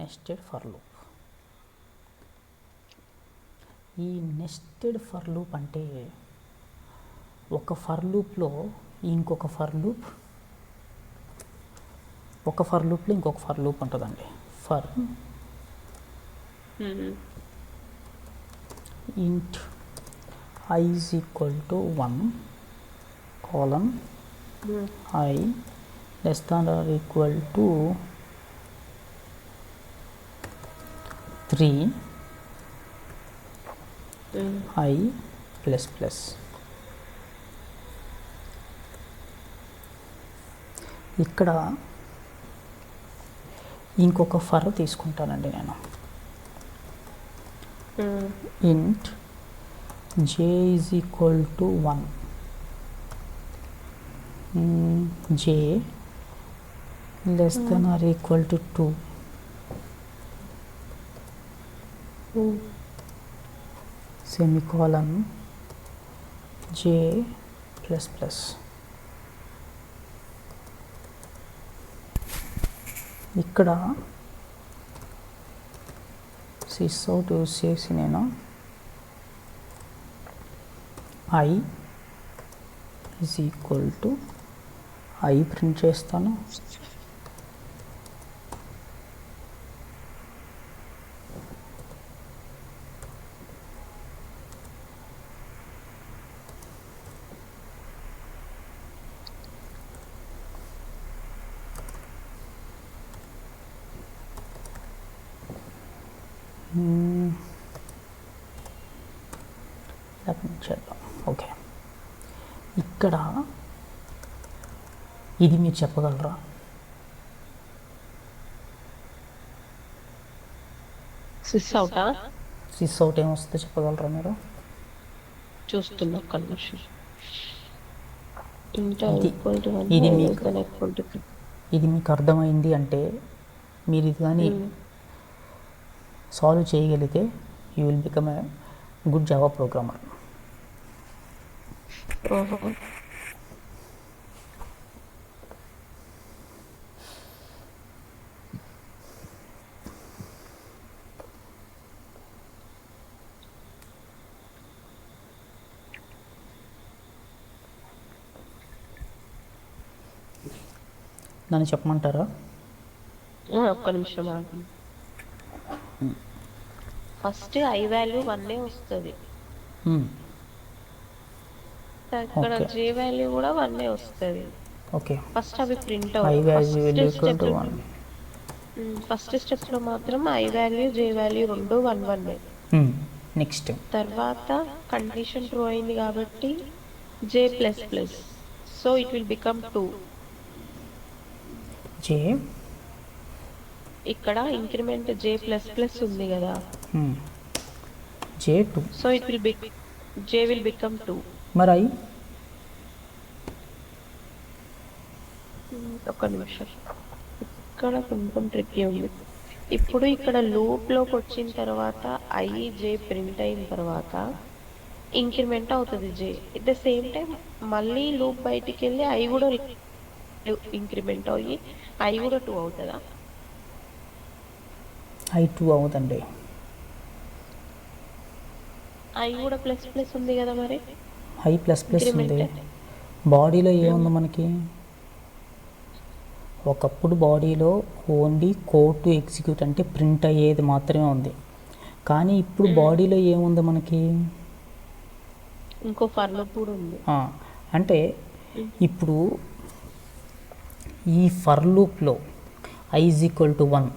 Nested for loop. ఈ nested for loop అంటే ఒక ఫర్ లూప్లో ఇంకొక ఫర్ లూప్, ఒక ఫర్ లూప్లో ఇంకొక ఫర్ లూప్ ఉంటుందండి. ఫర్ ఇంట్ I is equal to 1 colon I less than or equal to 3 I plus plus. ఇక్కడ ఇంకొక ఫర్ తీసుకుంటానండి నేను. ఇంట్ j is equal to 1 j less than or equal to 2 semicolon j plus plus. ఇక్కడ sys out use చేసి నేను I is equal to I print చేస్తాను. చేద్దాం. ఓకే, ఇక్కడ ఇది మీరు చెప్పగలరా? సిస్ అవుట్ ఏమొస్తుందో చెప్పగలరా మీరు? చూస్తున్నా ఒక్క నిమిషం. ఇది మీకు అర్థమైంది అంటే మీరు ఇది కానీ సాల్వ్ చేయగలిగితే you will become a good Java programmer. నన్ను చెప్పమంటారా? ఒక్క నిమిషం. ఫస్ట్ ఐ వాల్యూ 1 వస్తుంది, ఇక్కడ j వాల్యూ కూడా 1 వస్తుంది. ఓకే, ఫస్ట్ అవి ప్రింట్ అవుతాయి. ఫస్ట్ స్టెప్ లో మాత్రం ఐ వాల్యూ j వాల్యూ రెండు 1 1. నెక్స్ట్ తర్వాత కండిషన్ ట్రూ అయింది కాబట్టి j plus plus, so it will become 2. j ఇక్కడ ఇంక్రిమెంట్ j ప్లస్ ప్లస్ ఉంది కదా, j2, so it will j will become 2. మరి ఒక్క నిమిషం, ఇక్కడ కొంచెం ట్రిక్కీ ఉంది. ఇప్పుడు ఇక్కడ లూప్ లోకి వచ్చిన తర్వాత ఐ జే ప్రింట్ అయిన తర్వాత ఇంక్రిమెంట్ అవుతుంది j. At the same time మళ్ళీ లూప్ బయటికి వెళ్ళి ఐ కూడా ఇంక్రిమెంట్ అయ్యి ఐ కూడా 2 అవుతుందా? ఐ 2 అవుతుందండి. ఐ కూడా ప్లస్ ప్లస్ ఉంది కదా, మరి ఐ ప్లస్ ప్లస్ ఉంది. బాడీలో ఏముంది మనకి? ఒకప్పుడు బాడీలో ఓన్లీ కోడ్ టు ఎగ్జిక్యూట్ అంటే ప్రింట్ అయ్యేది మాత్రమే ఉంది. కానీ ఇప్పుడు బాడీలో ఏముంది మనకి? ఇంకో ఫర్ లూప్ కూడా ఉంది. అంటే ఇప్పుడు ఈ ఫర్ లూప్లో i is equal to 1,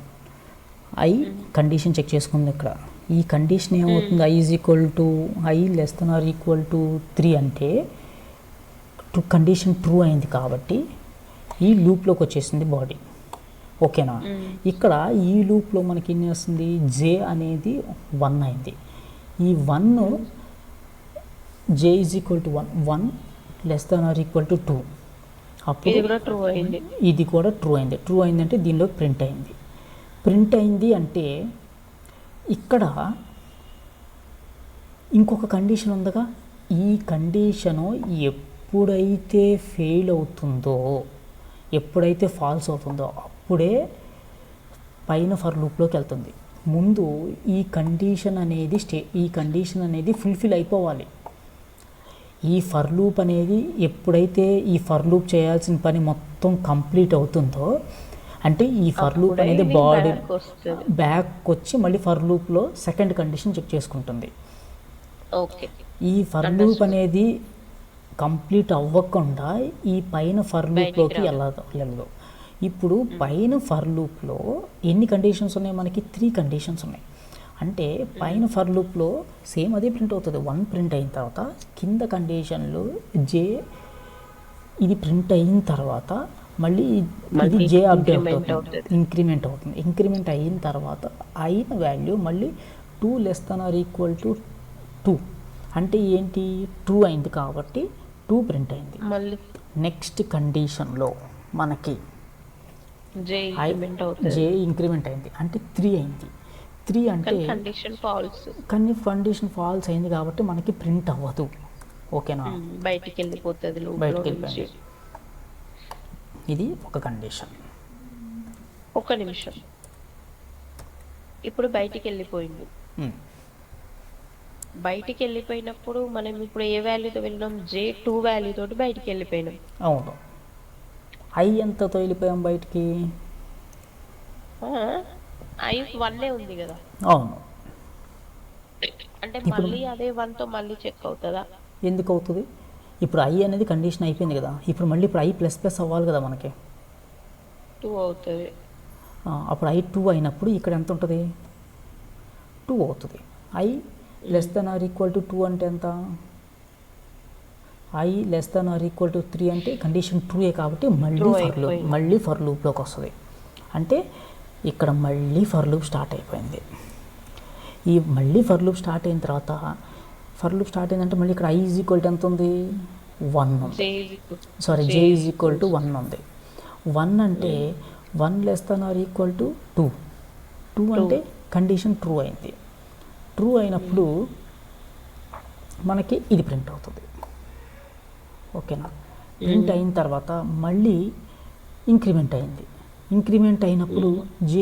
i condition check చేసుకుంది. ఇక్కడ ఈ కండిషన్ ఏమవుతుంది? I is equal to i less than or equal to 3 అంటే కండిషన్ ట్రూ అయింది కాబట్టి ఈ లూప్లోకి వచ్చేసింది బాడీ. ఓకేనా? ఇక్కడ ఈ లూప్లో మనకి ఏం చేస్తుంది? జే అనేది 1 అయింది. ఈ 1 J is equal to 1 less than or equal to 2, అప్పుడు ఇది కూడా ట్రూ అయింది. ట్రూ అయిందంటే దీనిలో ప్రింట్ అయింది. ప్రింట్ అయింది అంటే ఇక్కడ ఇంకొక కండిషన్ ఉందిగా, ఈ కండిషను ఎప్పుడైతే ఫెయిల్ అవుతుందో, ఎప్పుడైతే ఫాల్స్ అవుతుందో అప్పుడే పైన ఫర్ లూప్లోకి వెళ్తుంది. ముందు ఈ కండిషన్ అనేది ఫుల్ఫిల్ అయిపోవాలి. ఈ ఫర్ లూప్ అనేది ఎప్పుడైతే ఈ ఫర్ లూప్ చేయాల్సిన పని మొత్తం కంప్లీట్ అవుతుందో, అంటే ఈ ఫర్ లూప్ అనేది బాడీ బ్యాక్ వచ్చి మళ్ళీ ఫర్ లూప్లో సెకండ్ కండిషన్ చెక్ చేసుకుంటుంది. ఓకే, ఈ ఫర్ లూప్ అనేది కంప్లీట్ అవ్వకుండా ఈ పైన ఫర్ లూప్లోకి వెళ్ళదు. ఇప్పుడు పైన ఫర్ లూప్లో ఎన్ని కండిషన్స్ ఉన్నాయి? మనకి 3 కండిషన్స్ ఉన్నాయి. అంటే పైన ఫర్ లూప్లో సేమ్ అదే ప్రింట్ అవుతుంది. 1 ప్రింట్ అయిన తర్వాత కింద కండిషన్లో జే ఇది ప్రింట్ అయిన తర్వాత మళ్ళీ ఇది జే అప్డేట్ అవుతుంది, ఇంక్రిమెంట్ అవుతుంది. ఇంక్రిమెంట్ అయిన తర్వాత అయిన వాల్యూ మళ్ళీ 2 <= 2. అంటే ఏంటి? 2 అయింది కాబట్టి 2 ప్రింట్ అయింది. మళ్ళీ నెక్స్ట్ కండిషన్లో మనకి జే ఇంక్రిమెంట్ అయింది అంటే 3 అయింది. 3 అంటే కండిషన్ ఫాల్స్, కానీ కండిషన్ ఫాల్స్ అయింది కాబట్టి మనకి ప్రింట్ అవ్వదు. ఓకేనా? బయటికి వెళ్ళిపోతుంది. ఇది ఒక కండిషన్. ఒక నిమిషం, ఇప్పుడు బయటికి వెళ్ళిపోయింది. బయటికి వెళ్ళిపోయినప్పుడు మనం ఇప్పుడు ఏ వాల్యూతో వెళ్ళినాం? J2 వాల్యూ తోటి బయటికి వెళ్ళిపోయినాం. అవును. ఐ ఎంతతో వెళ్ళిపోయాం బయటికి? I1 ఉంది కదా. అవును. అంటే మళ్ళీ అదే 1 తో మళ్ళీ చెక్ అవుతుందా? ఎందుకు అవుతుంది? ఇప్పుడు ఐ అనేది కండిషన్ అయిపోయింది కదా. ఇప్పుడు మళ్ళీ ఇప్పుడు ఐ ప్లస్ అవ్వాలి కదా మనకి. 2 అవుతుంది. అప్పుడు I2 అయినప్పుడు ఇక్కడ ఎంత ఉంటుంది? 2 అవుతుంది. I <= 2 అంటే ఎంత? I <= 3 అంటే కండిషన్ 2 కాబట్టి మళ్ళీ ఫర్ లూప్లోకి వస్తుంది. అంటే ఇక్కడ మళ్ళీ ఫర్ లూప్ స్టార్ట్ అయిపోయింది. ఈ మళ్ళీ ఫర్ లూప్ స్టార్ట్ అయిన తర్వాత అయిందంటే మళ్ళీ ఇక్కడ I ఎంత ఉంది? 1 ఉంది. సారీ, J 1 ఉంది. 1 అంటే 1 <= 2. 2 అంటే కండిషన్ ట్రూ అయింది. ట్రూ అయినప్పుడు మనకి ఇది ప్రింట్ అవుతుంది. ఓకేనా? ప్రింట్ అయిన తర్వాత మళ్ళీ ఇంక్రిమెంట్ అయింది. ఇంక్రిమెంట్ అయినప్పుడు J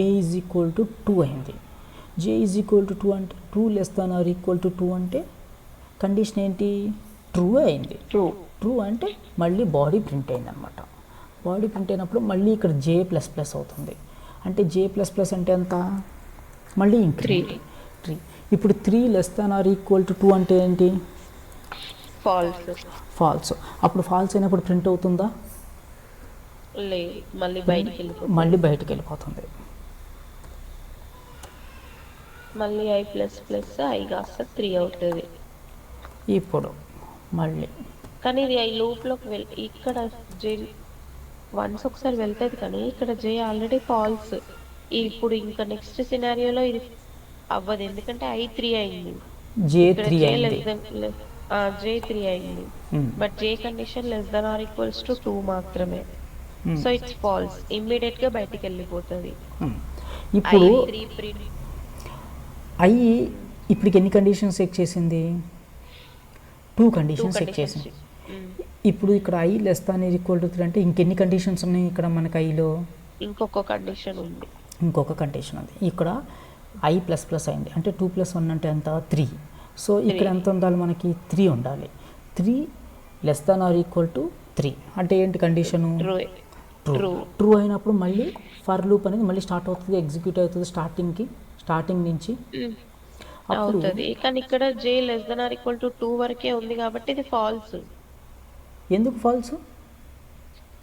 2 అయింది. J 2 అంటే 2 <= 2 అంటే కండిషన్ ఏంటి? ట్రూ అయింది. ట్రూ అంటే మళ్ళీ బాడీ ప్రింట్ అయింది అనమాట. బాడీ ప్రింట్ అయినప్పుడు మళ్ళీ ఇక్కడ J++ అవుతుంది. అంటే J++ అంటే ఎంత? మళ్ళీ ఇంక్రిమెంట్ 3. ఇప్పుడు 3 <= 2 అంటే ఏంటి? ఫాల్స్. అప్పుడు ఫాల్స్ అయినప్పుడు ప్రింట్ అవుతుందా? మళ్ళీ బయటికి వెళ్ళిపోతుంది. మళ్ళీ I++ I కాస్త 3 అవుతుంది. ఇప్పుడు మళ్ళీ కానీ ఇది ఐ లూప్లోకి ఇక్కడ J వన్స్ ఒకసారి వెళ్తుంది, కానీ ఇక్కడ J ఆల్రెడీ ఫాల్స్. ఇప్పుడు ఇంకా నెక్స్ట్ సినారియోలో ఇది అవ్వదు, ఎందుకంటే I3 అయింది. J3 అయింది. J3 అయింది. బట్ J కండిషన్ <= 2 మాత్రమే. So it's falls. ఇమ్మీడియట్ గా బయటికి వెళ్ళిపోతుంది. ఇప్పుడు I ఇప్పటికి ఎన్ని కండిషన్స్ చెక్ చేసింది? 2 కండిషన్స్ చెక్ చేసింది. ఇప్పుడు ఇక్కడ I <= 3 అంటే ఇంకెన్ని కండిషన్స్ ఉన్నాయి ఇక్కడ మనకి ఐలో? ఇంకొక కండిషన్ ఉంది. ఇక్కడ I++ అయింది అంటే 2 + 1 అంటే ఎంత? 3. సో ఇక్కడ ఎంత ఉండాలి మనకి? 3 ఉండాలి. 3 <= 3 అంటే ఏంటి కండిషను? ట్రూ అయినప్పుడు మళ్ళీ ఫర్ లూప్ అనేది మళ్ళీ స్టార్ట్ అవుతుంది, ఎగ్జిక్యూట్ అవుతుంది స్టార్టింగ్ నుంచి. అవుతుంది. కానీ ఇక్కడ J <= 2 వరకే ఉంది కాబట్టి ఇది ఫాల్స్. ఎందుకు ఫాల్స్?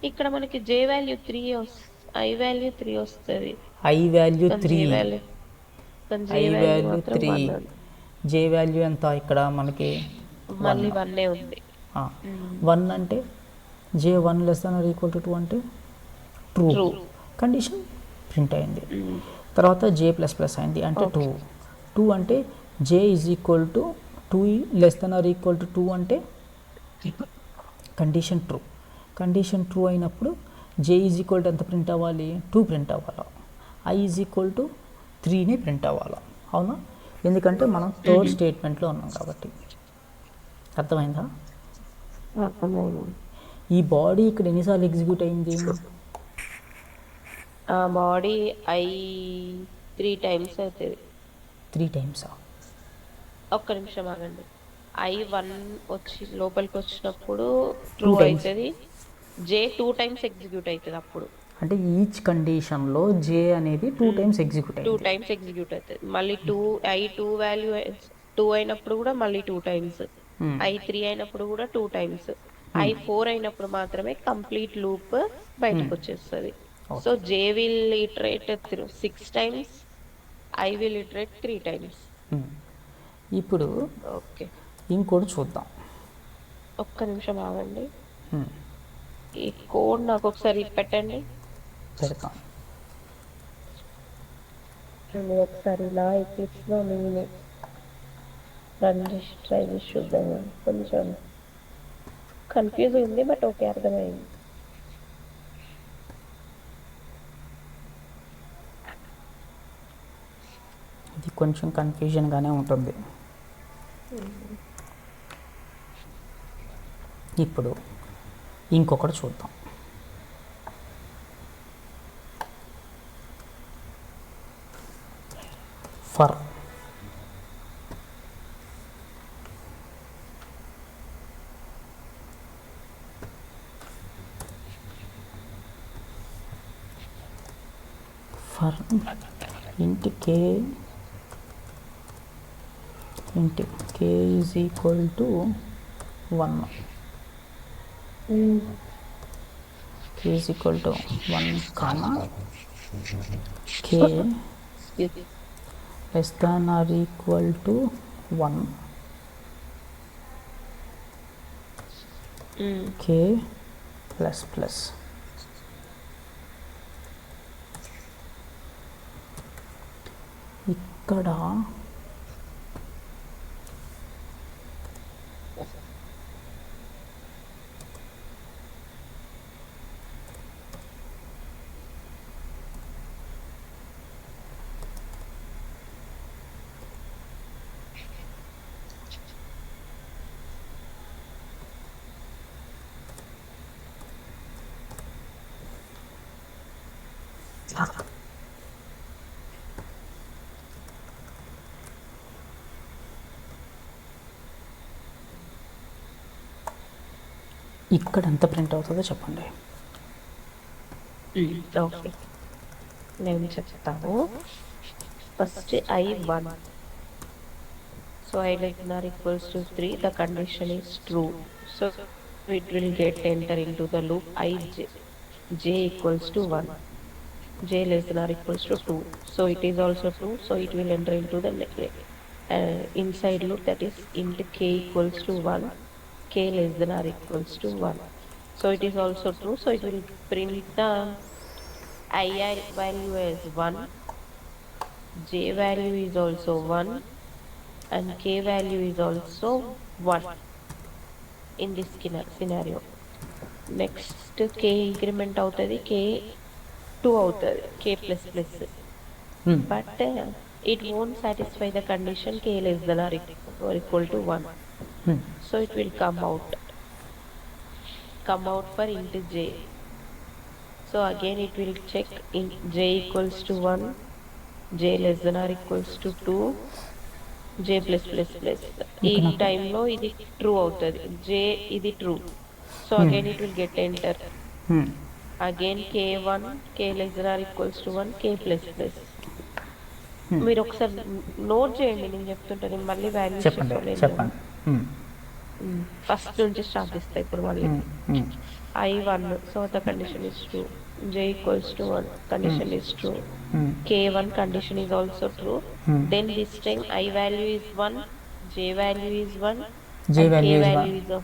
ఇక్కడ మనకి J వాల్యూ 3 I వాల్యూ 3 వస్తుంది. I వాల్యూ 3 J వాల్యూ ఎంత ఇక్కడ మనకి? మళ్ళీ 1 ఉంది. 1 అంటే J 1 <= 2 అంటే ట్రూ. కండిషన్ ప్రింట్ అయింది. తర్వాత J++ అయింది అంటే 2 అంటే J <= 2 అంటే కండిషన్ ట్రూ అయినప్పుడు J ఎంత ప్రింట్ అవ్వాలి? 2 ప్రింట్ అవ్వాలి. I 3ని ప్రింట్ అవ్వాలి. అవునా? ఎందుకంటే మనం థర్డ్ స్టేట్మెంట్లో ఉన్నాం కాబట్టి. అర్థమైందా? ఈ బాడీ ఇక్కడ ఎన్నిసార్లు ఎగ్జిక్యూట్ అయింది? ఆ బాడీ ఐ 3 టైమ్స్ అవుతుంది. 3 టైమ్సా? ఒక్క నిమిషం ఆగండి. I1 వచ్చి లోపలికి వచ్చినప్పుడు 2 ట్రూ టైమ్స్ అవుతుంది. జే 2 టైమ్స్ ఎగ్జిక్యూట్ అవుతుంది అప్పుడు. అంటే ఈచ్ కండిషన్లో జే అనేది 2 టైమ్స్ ఎగ్జిక్యూట్ 2 అయింది. టైమ్స్ ఎగ్జిక్యూట్ అవుతుంది. మళ్ళీ I2 వాల్యూ 2 అయినప్పుడు కూడా మళ్ళీ 2 టైమ్స్. I3 అయినప్పుడు కూడా 2 టైమ్స్. I4 అయినప్పుడు మాత్రమే కంప్లీట్ లూప్ బయటకు వచ్చేస్తుంది. So okay. J will iterate 6 times, I will iterate 3 times. ఇప్పుడు ఓకే, ఇంకోటి చూద్దాం. ఒక్క నిమిషం ఆగండి. Hmm. ఈ కోడ్ నాకు ఒకసారి పెట్టండి. పెడతాం. నేను ఒకసారి ఇలా ఎక్లిప్స్ లో నేను రన్ చేసి ట్రై చేసి చూద్దాము. కొంచెం కన్ఫ్యూజ్ ఉంది, బట్ ఓకే, అర్థమైంది. ఇది కొంచెం కన్ఫ్యూజన్గానే ఉంటుంది. ఇప్పుడు ఇంకొకటి చూద్దాం. For for int k is equal to 1. K is equal to 1 comma k less than or equal to 1 k plus plus. ఇక్కడ ఇక్కడ ఎంత ప్రింట్ అవుతుందో చెప్పండి. ఓకే, నేను చెప్తాను. First I1. So I less than or equals to 3, the condition is true. So it will get enter into the loop j equals to 1. J less than or equals to 2. So it is also true. So it will enter into the inside loop, that is int k equals to 1. K less than or equals to 1. So it is also true. So it will print the I value as 1. J value is also 1. And k value is also 1 in this scenario. Next k increment అవుతుంది, k 2 అవుతుంది, k plus plus. But it won't satisfy the condition k less than or equal to 1. So it will come out for int j. So again it will check int j equals to 1, j less than or equals to 2, j plus plus plus. ఈ టైంలో ఇది true అవుతుంది, j ఇది true. So again it will get enter. Again k1, k less than or equals to 1, k plus plus. మీరు ఒకసారి note చేయండి, నేను చెప్తుంటాను, మళ్ళీ వాల్యూస్ చెప్పండి. ఫస్ట్ నుంచి స్టార్ట్ చేస్తా ఇప్పుడు మళ్ళీ. I1, so the condition is true. J equals to 1, condition is true. K1 condition is also true. Then this time I value is 1, J value is 1, J and value K is value 1.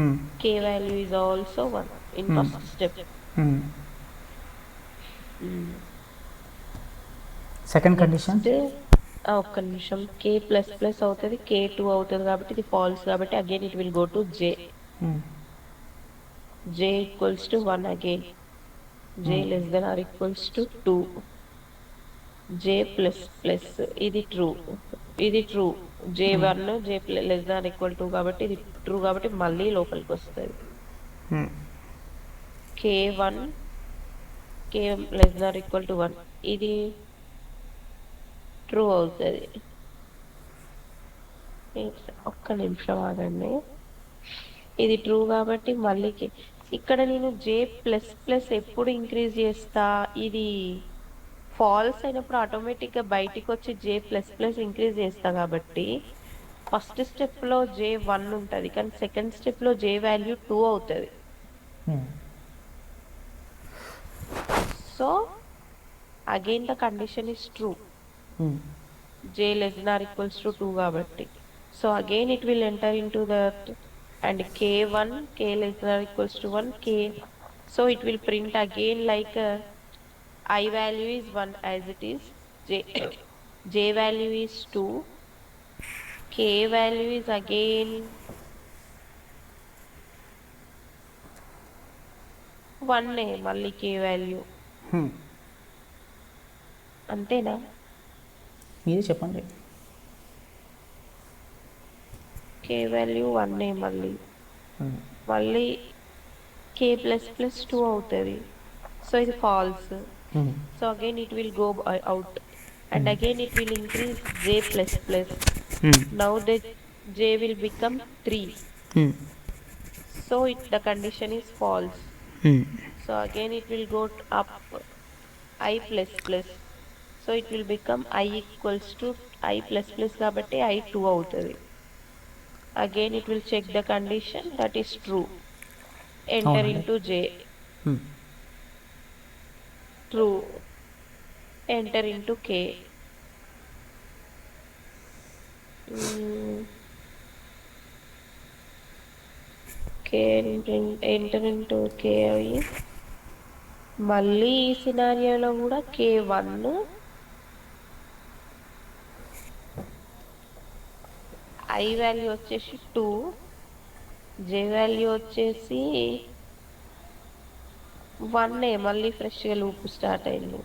is K value is also 1 in first step. Second condition ఒక్క నిమిషం, k plus plus అవుతుంది, k2 అవుతుంది కాబట్టి ఇది falls, కాబట్టి again it will go to j. J equals to 1 again. J less than or equals to 2. J plus plus. ఇది true. ఇది true. J1 J less than or equal to కాబట్టి ఇది true కాబట్టి మళ్ళీ లోపలికి వస్తుంది. K1 K less than equal to 1 ఇది true అవుతుంది. ఒక్క నిమిషం ఆగండి. ఇది ట్రూ కాబట్టి మళ్ళీ ఇక్కడ నేను జే ప్లస్ ప్లస్ ఎప్పుడు ఇంక్రీజ్ చేస్తా, ఇది ఫాల్స్ అయినప్పుడు ఆటోమేటిక్గా బయటికి వచ్చి జే ప్లస్ ప్లస్ ఇంక్రీజ్ చేస్తా కాబట్టి ఫస్ట్ స్టెప్లో జే 1 ఉంటుంది, కానీ సెకండ్ స్టెప్లో జే వాల్యూ 2 అవుతుంది. So again the condition is true, j less than or equals to 2 కాబట్టి. So again it will enter into that, and k1 k less than or equals to 1 k, so it will print again like I value is 1 as it is, j value is 2, k value is again 1 మళ్ళీ k value. అంతేనా? మీరే చెప్పండి. కే value 1 మళ్ళీ కే plus plus 2 అవుతుంది. So ఇది false. So again it will go out, and again it will increase j plus plus. Now the j will become 3. So the condition is false. So again it will go up i plus plus. So it will become i equals to i plus plus కాబట్టి i 2 అవుతుంది. Again it will check the condition, that is true. Enter into j. True. Enter into k. Enter into k. మళ్ళీ ఈ సినారియోలో కూడా k1 I value వచ్చేసి 2, జే value వచ్చేసి 1 మళ్ళీ ఫ్రెష్గా loop start అయింది.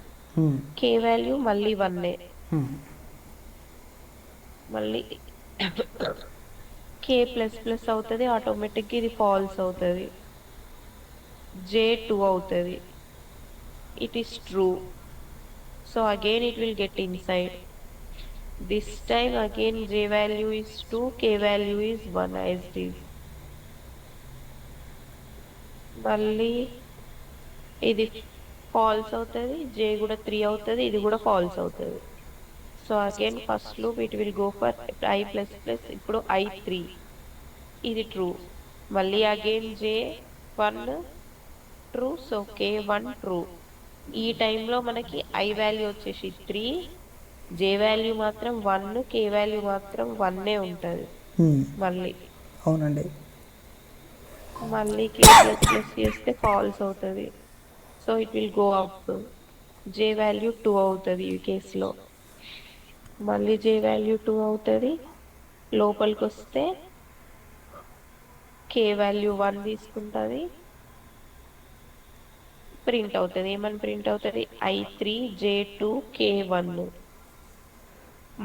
కే వాల్యూ మళ్ళీ 1, మళ్ళీ కే ప్లస్ ప్లస్ అవుతుంది, ఆటోమేటిక్గా ఇది ఫాల్స్ అవుతుంది, జే 2 అవుతుంది. It is true. So again it will get inside. This time again j value is 2, k value is 1 as it is. మళ్ళీ ఇది ఫాల్స్ అవుతుంది, j కూడా 3 అవుతుంది, ఇది కూడా ఫాల్స్ అవుతుంది. So again first loop it will go for i plus plus, ఇప్పుడు i3, ఇది ట్రూ. మళ్ళీ again j1 true, so k1 true. ఈ టైంలో మనకి i వాల్యూ వచ్చేసి 3, జే వాల్యూ మాత్రం 1, కే వాల్యూ మాత్రం 1 ఉంటుంది. మళ్ళీ అవునండి, మళ్ళీ కే ప్లస్ ప్లస్ చేస్తే ఫాల్స్ అవుతుంది. So it will go up, J value 2 అవుతుంది ఈ కేసులో. మళ్ళీ జే వాల్యూ 2 అవుతుంది. లోపలికి వస్తే కే వాల్యూ 1 తీసుకుంటుంది, ప్రింట్ అవుతుంది. ఏమని ప్రింట్ అవుతుంది? i3 j2 k1.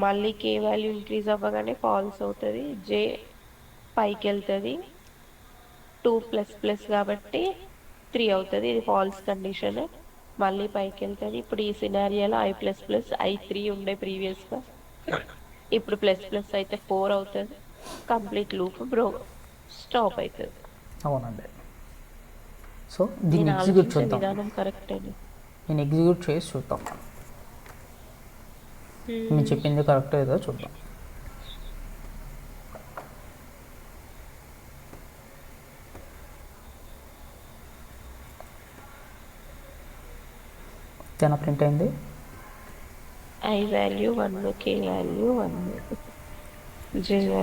మళ్ళీ కే వాల్యూ ఇంక్రీజ్ అవ్వగానే ఫాల్స్ అవుతుంది, జే పైకి వెళ్తుంది, 2 ప్లస్ ప్లస్ కాబట్టి 3 అవుతుంది, ఇది ఫాల్స్ కండిషన్. మళ్ళీ పైకి వెళ్తుంది. ఇప్పుడు ఈ సినారియోలో i ప్లస్ ప్లస్ i3 ఉండే ప్రీవియస్గా, ఇప్పుడు ప్లస్ ప్లస్ అయితే 4 అవుతుంది. కంప్లీట్ లూప్ స్టాప్ అవుతుంది. అవునండి. సో దీన్ని ఎగ్జిక్యూట్ చూద్దాం. విధానం కరెక్ట్ అండి. నేను ఎగ్జిక్యూట్ చేసి చూద్దాం, నేను చెప్పింది కరెక్ట్ ఏదో చూద్దాం. తేనా ప్రింట్ అయింది. I value 1, K value 1, J